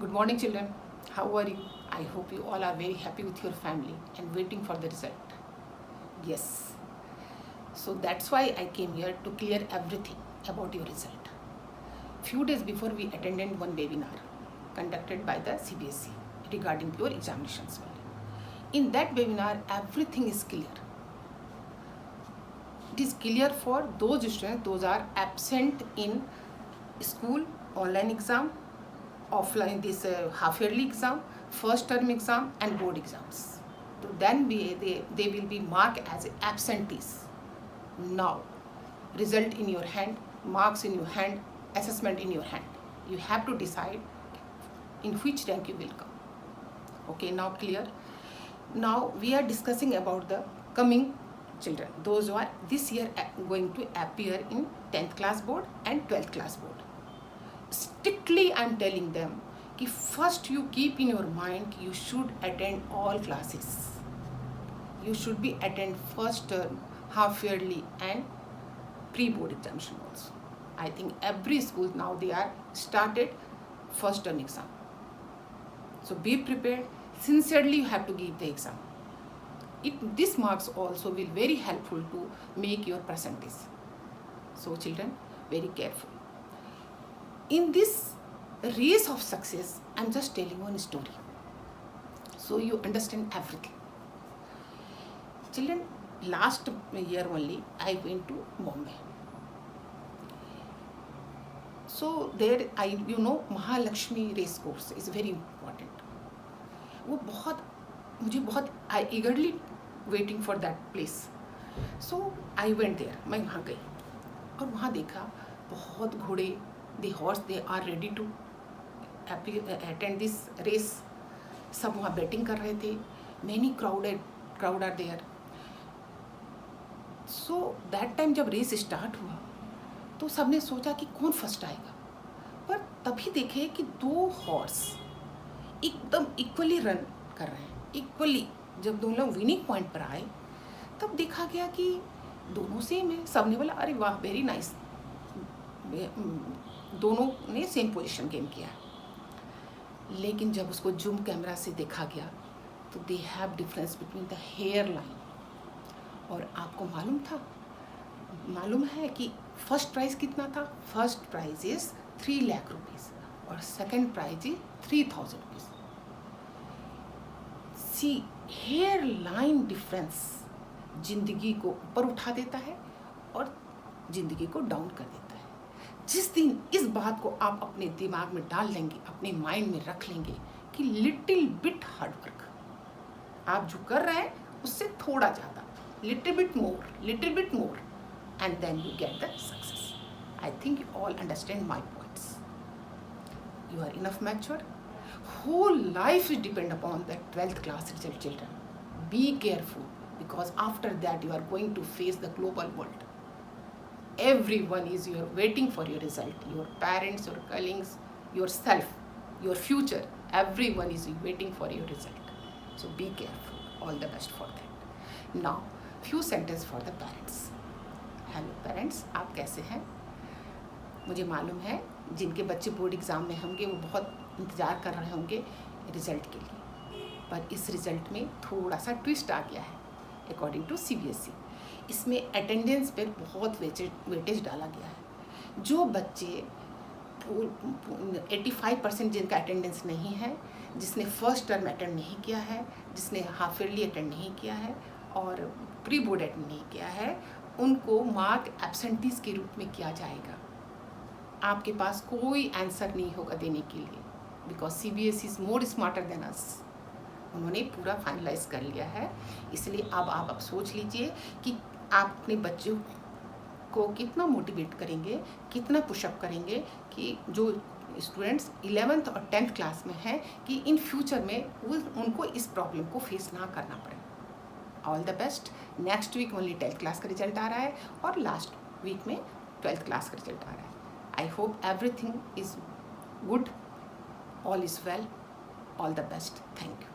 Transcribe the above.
Good morning, children. How are you? I hope you all are very happy with your family and waiting for the result. Yes. So that's why I came here to clear everything about your result. Few days before we attended one webinar conducted by the CBSE regarding your examinations only. In that webinar, everything is clear. It is clear for those students those are absent in school, online exam, offline this half yearly exam, first term exam and board exams. So then they will be marked as absentees. Now, result in your hand, marks in your hand, assessment in your hand. You have to decide in which rank you will come. Okay, now clear? Now we are discussing about the coming children, those who are this year going to appear in 10th class board and 12th class board. Strictly I am telling them कि first you keep in your mind you should attend all classes. You should be attend first term, half yearly and pre-board examination also. I think every school now they are started first term exam. So be prepared. Sincerely you have to give the exam. This marks also will very helpful to make your percentage. So children, very careful. In this race of success, I am just telling one story. So you understand everything. Children, last year only I went to Bombay. So there Mahalakshmi race course is very important. I eagerly waiting for that place. So I went there. मैं वहाँ गई और वहाँ देखा बहुत घोड़े, the horse they are ready to attend this race. सब वहाँ बैटिंग कर रहे थे. Many crowd are there. So that time जब रेस स्टार्ट हुआ तो सबने सोचा कि कौन फर्स्ट आएगा, पर तभी देखे कि दो हॉर्स एकदम इक्वली रन कर रहे हैं. इक्वली जब दोनों लोग विनिंग पॉइंट पर आए तब देखा गया कि दोनों सेम है. सबने बोला अरे वाह वेरी नाइस, दोनों ने सेम पोजीशन गेम किया. लेकिन जब उसको जूम कैमरा से देखा गया तो they have difference between the hairline. और आपको मालूम है कि फर्स्ट प्राइज़ कितना था? First prize is 3 lakh rupees और second prize is 3000 rupees. See hairline difference जिंदगी को ऊपर उठा देता है और जिंदगी को डाउन कर देता है. जिस दिन इस बात को आप अपने दिमाग में डाल लेंगे, अपने माइंड में रख लेंगे कि लिटिल बिट हार्ड वर्क आप जो कर रहे हैं उससे थोड़ा ज़्यादा, little bit more and then you get the success. I think you all understand my points. You are enough mature. Whole life is depend upon the 12th class result, children. Be careful because after that you are going to face the global world. Everyone is waiting for your result. Your parents, your colleagues, yourself, your future. Everyone is waiting for your result. So be careful. All the best for that. Now, few sentences for the parents. Hello parents, आप कैसे हैं? मुझे मालूम है जिनके बच्चे board exam में होंगे वो बहुत इंतज़ार कर रहे होंगे रिज़ल्ट के लिए, पर इस रिज़ल्ट में थोड़ा सा ट्विस्ट आ गया है अकॉर्डिंग टू CBSE. इसमें अटेंडेंस पर बहुत वेटेज डाला गया है. जो बच्चे 85% जिनका अटेंडेंस नहीं है, जिसने फर्स्ट टर्म अटेंड नहीं किया है, जिसने हाफ ईयरली अटेंड नहीं किया है और प्री बोर्ड अटेंड नहीं किया है, उनको मार्क एब्सेंटीज़ के रूप में किया जाएगा. आपके पास कोई आंसर नहीं होगा देने के लिए because CBSE is more smarter than us. उन्होंने पूरा फाइनलाइज कर लिया है. इसलिए अब आप सोच लीजिए कि आप अपने बच्चों को कितना मोटिवेट करेंगे, कितना पुशअप करेंगे कि जो स्टूडेंट्स 11th और 10th क्लास में हैं कि इन फ्यूचर में उनको इस प्रॉब्लम को फेस ना करना पड़े. All the best. Next week only 10th class का रिजल्ट आ रहा है और लास्ट वीक में 12th क्लास का रिजल्ट आ रहा है. I hope everything is good, all is well. All the best. Thank you.